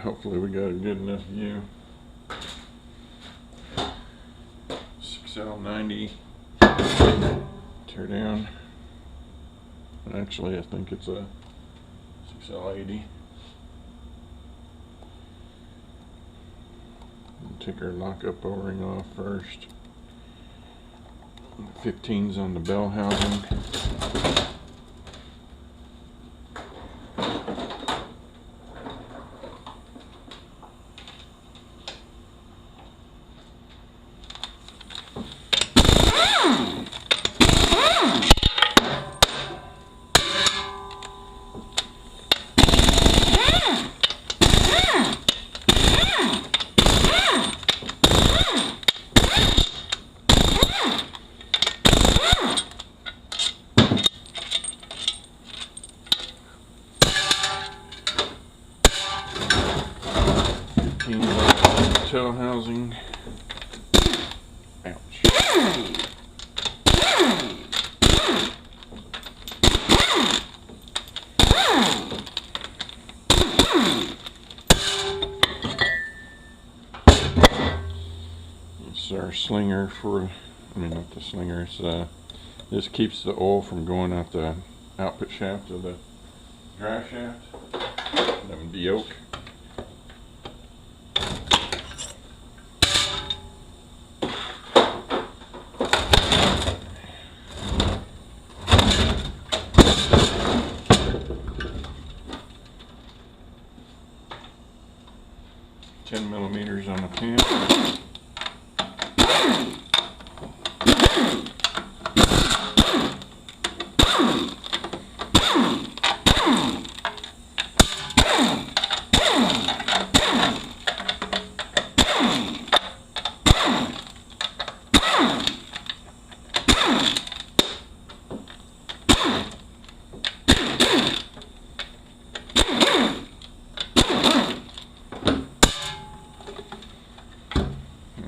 hopefully we got a good enough view. 6L90 tear down. Actually, I think it's a 6L80. Take our lockup O-ring off first. 15's on the bell housing. Tail housing. Ouch. It's our slinger for, not the slinger, it's this keeps the oil from going out the output shaft of the drive shaft. That would be yoke. $10mm on the pin.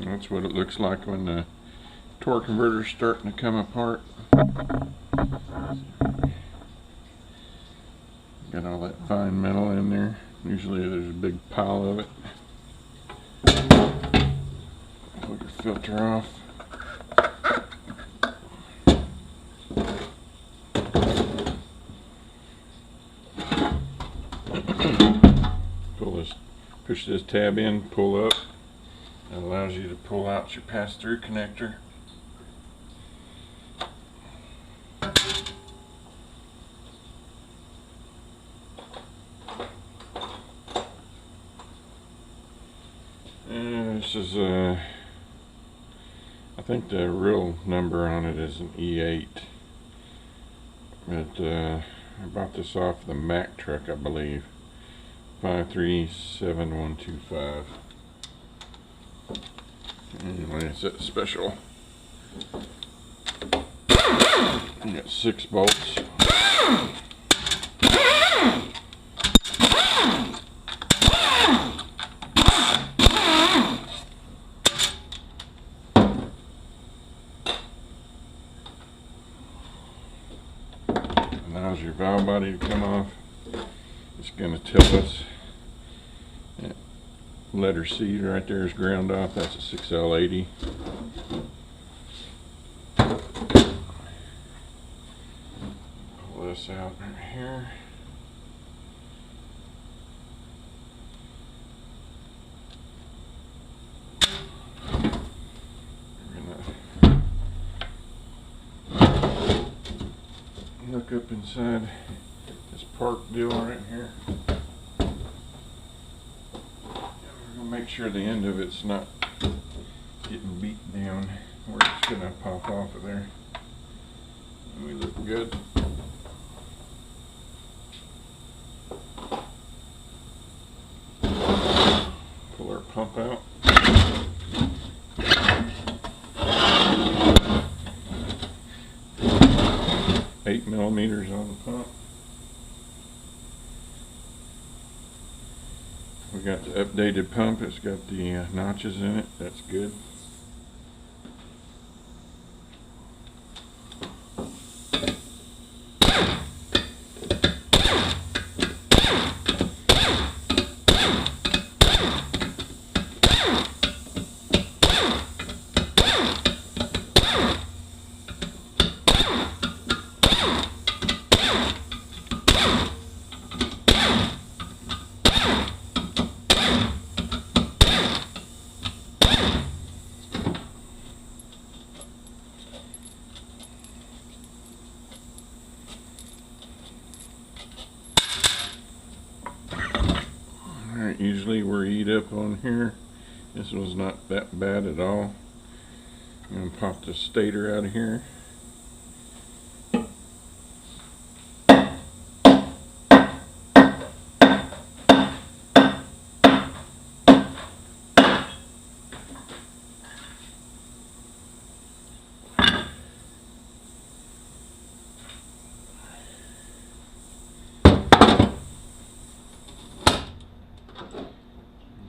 That's what it looks like when the torque converter is starting to come apart. Got all that fine metal in there. Usually there's a big pile of it. Pull your filter off. Push this tab in, pull up. That allows you to pull out your pass-through connector. And this is I think the real number on it is an E8. But I bought this off the Mack truck, I believe. 537125. Anyway, it's that special. You got 6 bolts. Allows your valve body to come off. It's going to tell us. Letter C right there is ground off. That's a 6L80. Pull this out right here. We're gonna look up inside this park deal right here. Make sure the end of it's not getting beat down where it's going to pop off of there. And we look good. Pull our pump out. $8mm on the pump. We got the updated pump. It's got the notches in it. That's good. beat up on here. This was not that bad at all. I'm going to pop the stator out of here.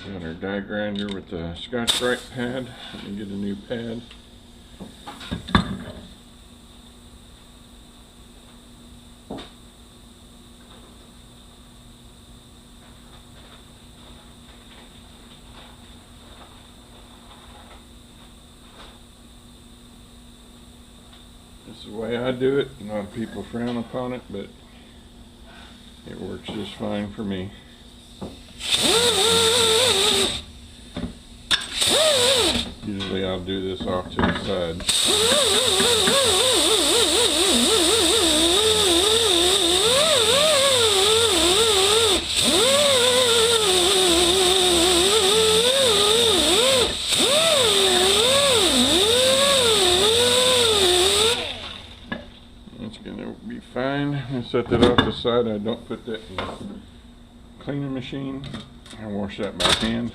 Got our die grinder with the Scotch-Brite pad. Let me get a new pad. This is the way I do it. A lot of people frown upon it, but it works just fine for me. Usually I'll do this off to the side. It's gonna be fine. I set that off to the side. I don't put that in the cleaning machine. I wash that by hand.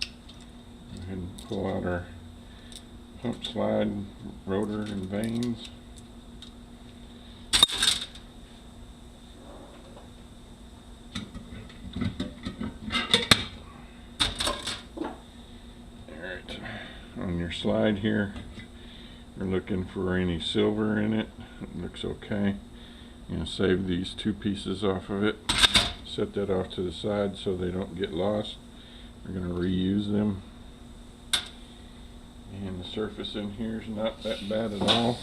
Go ahead and pull out our pump slide, rotor, and vanes. Alright, on your slide here, you're looking for any silver in it. It looks okay. I'm going to save these two pieces off of it. Set that off to the side so they don't get lost. We're going to reuse them. And the surface in here is not that bad at all.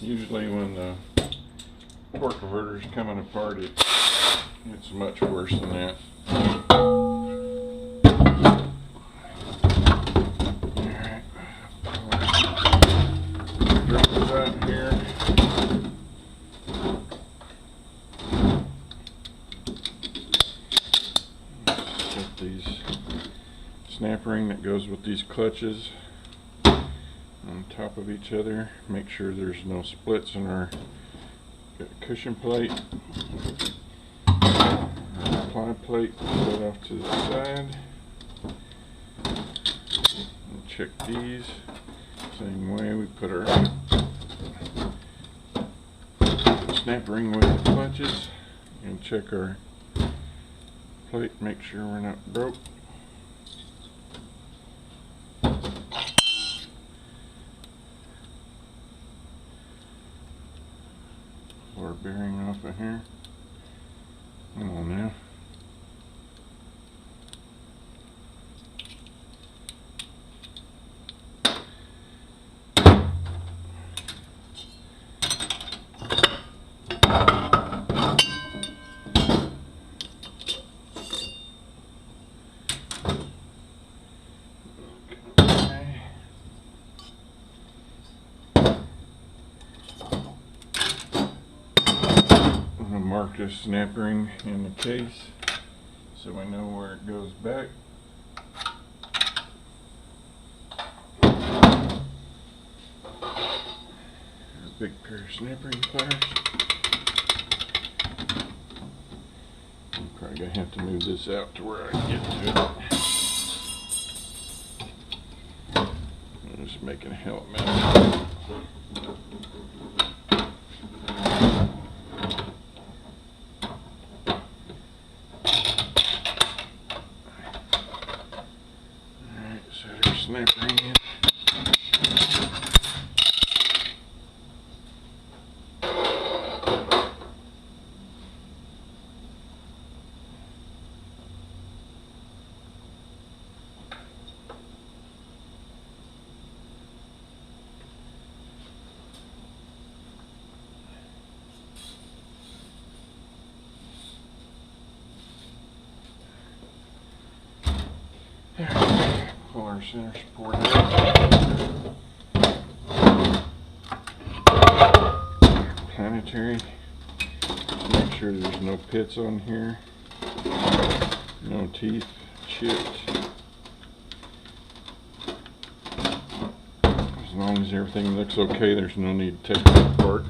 Usually when the torque converter is coming apart, it's much worse than that. Snap ring that goes with these clutches on top of each other. Make sure there's no splits in our cushion plate. Our apply plate set off to the side. And check these. Same way we put our snap ring with the clutches and check our plate. Make sure we're not broke. Our bearing off of here. Come on now. Mark this snap ring in the case so we know where it goes back. A big pair of snap ring pliers. I'm probably gonna have to move this out to where I can get to it. I'm just making a hell of a mess. Snap ring in. center support. Planetary. Make sure there's no pits on here. No teeth chipped. As long as everything looks okay, there's no need to take it apart.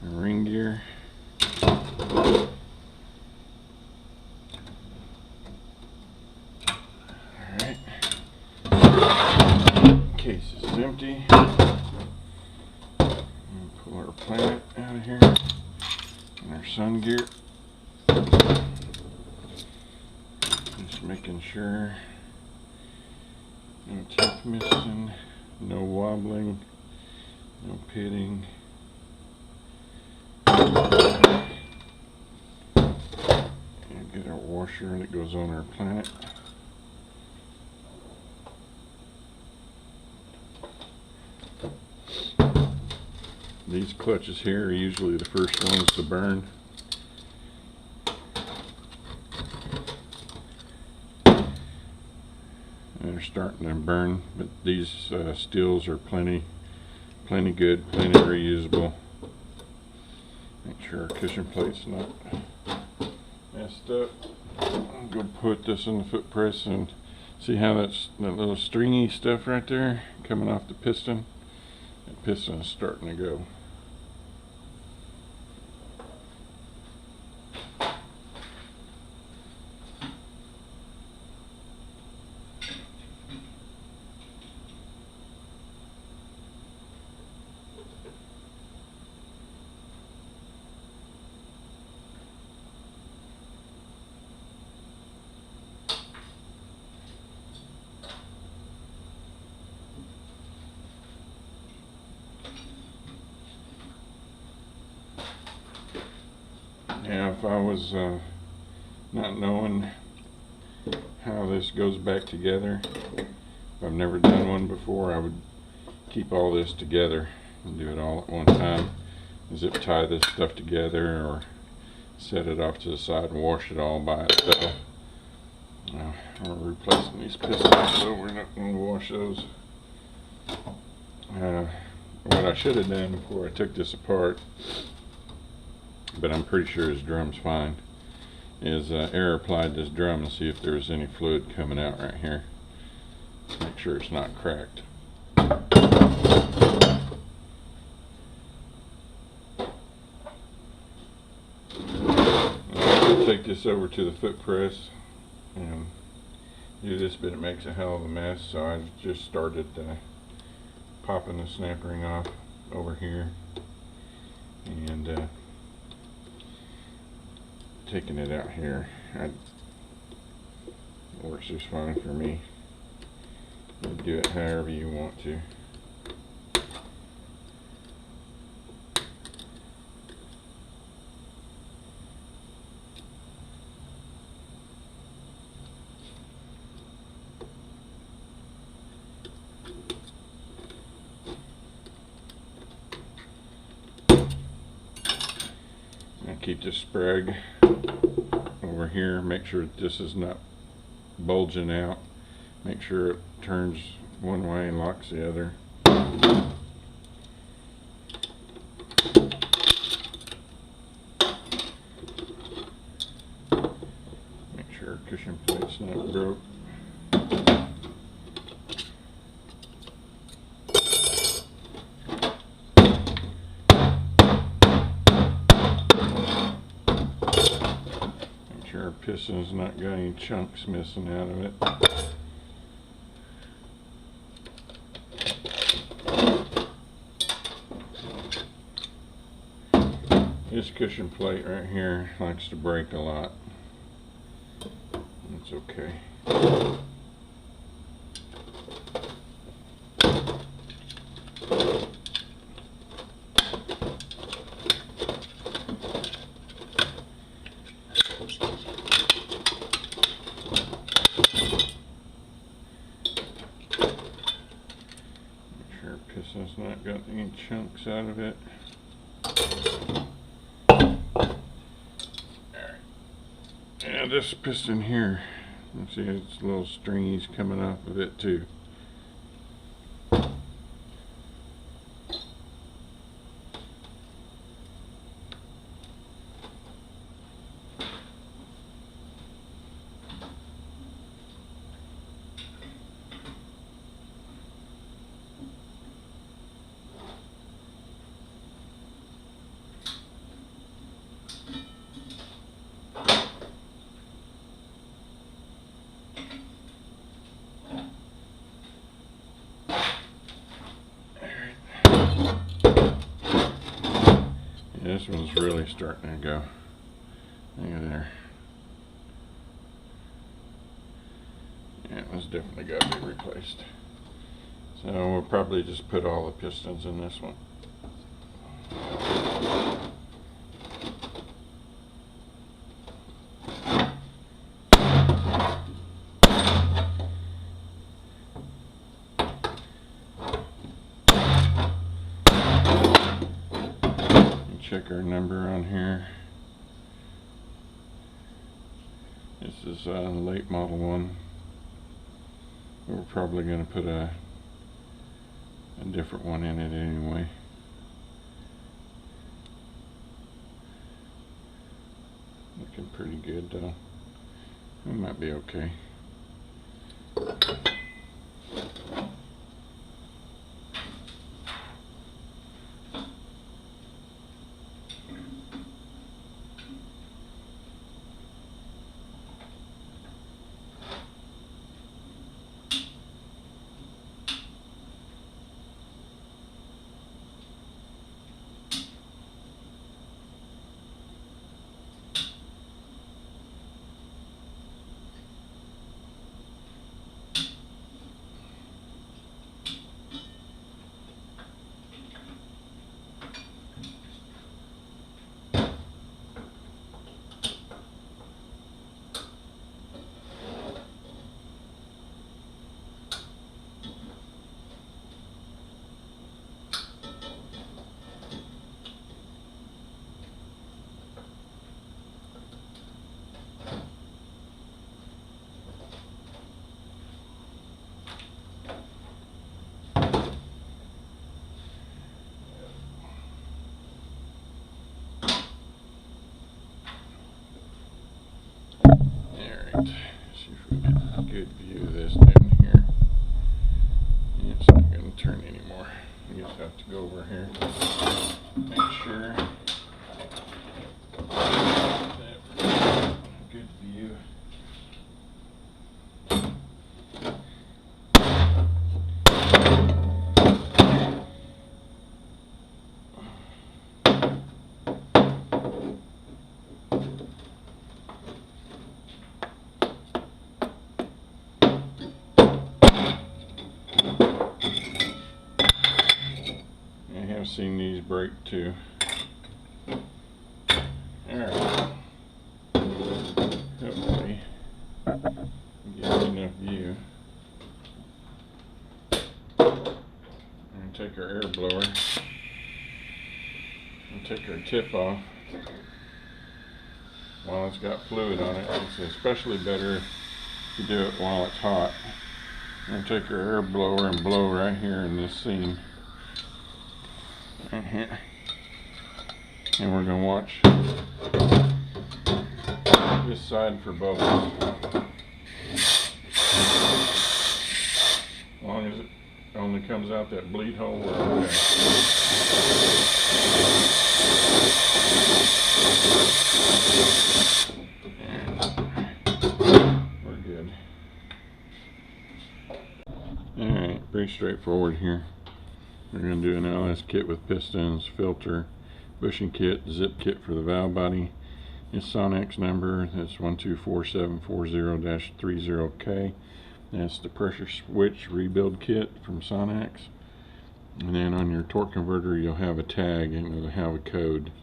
Ring gear. Alright. Case is empty. Pull our planet out of here. And our sun gear. Just making sure no teeth missing, no wobbling, no pitting. And get our washer that goes on our planet. These clutches here are usually the first ones to burn. They're starting to burn, but these steels are plenty good, plenty reusable. Make sure our cushion plate's not messed up. I'll go put this in the foot press and see how that little stringy stuff right there coming off the piston. The piston is starting to go. Now, if I was not knowing how this goes back together, if I've never done one before, I would keep all this together and do it all at one time. Zip tie this stuff together or set it off to the side and wash it all by itself. We're replacing these pistons, so we're not going to wash those. What I should have done before I took this apart, but I'm pretty sure his drum's fine, is air applied this drum and see if there's any fluid coming out right here. Make sure it's not cracked. I'll take this over to the foot press and do this, but it makes a hell of a mess, so I just started popping the snap ring off over here and taking it out here. It works just fine for me. You do it however you want to. Now keep this sprag over here. Make sure this is not bulging out. Make sure it turns one way and locks the other. Make sure our cushion plate's not broke. Our piston's not got any chunks missing out of it. This cushion plate right here likes to break a lot. It's okay. Piston's not got any chunks out of it. Alright. And this piston here You see it's little stringies coming off of it too. This one's really starting to go. Look at there. Yeah, it was definitely got to be replaced. So we'll probably just put all the pistons in this one. Check our number on here. This is a late model one. We're probably going to put a different one in it anyway. Looking pretty good though. It might be okay. Alright, see if we get a good view of this down here. Yeah, it's not going to turn anymore. I just have to go over here, make sure that good view. I've seen these break too. Alright. Hopefully get enough view. I'm going to take our air blower and take our tip off while it's got fluid on it. It's especially better if you do it while it's hot. I'm going to take our air blower and blow right here in this seam. Right here. And we're going to watch this side for bubbles. As long as it only comes out that bleed hole, we're okay. We're good. Alright, pretty straightforward here. We're going to do an LS kit with pistons, filter, bushing kit, zip kit for the valve body. Its Sonex number is 124740-30K. That's the pressure switch rebuild kit from Sonex. And then on your torque converter you'll have a tag and it'll have a code.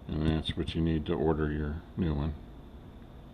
And that's what you need to order your new one.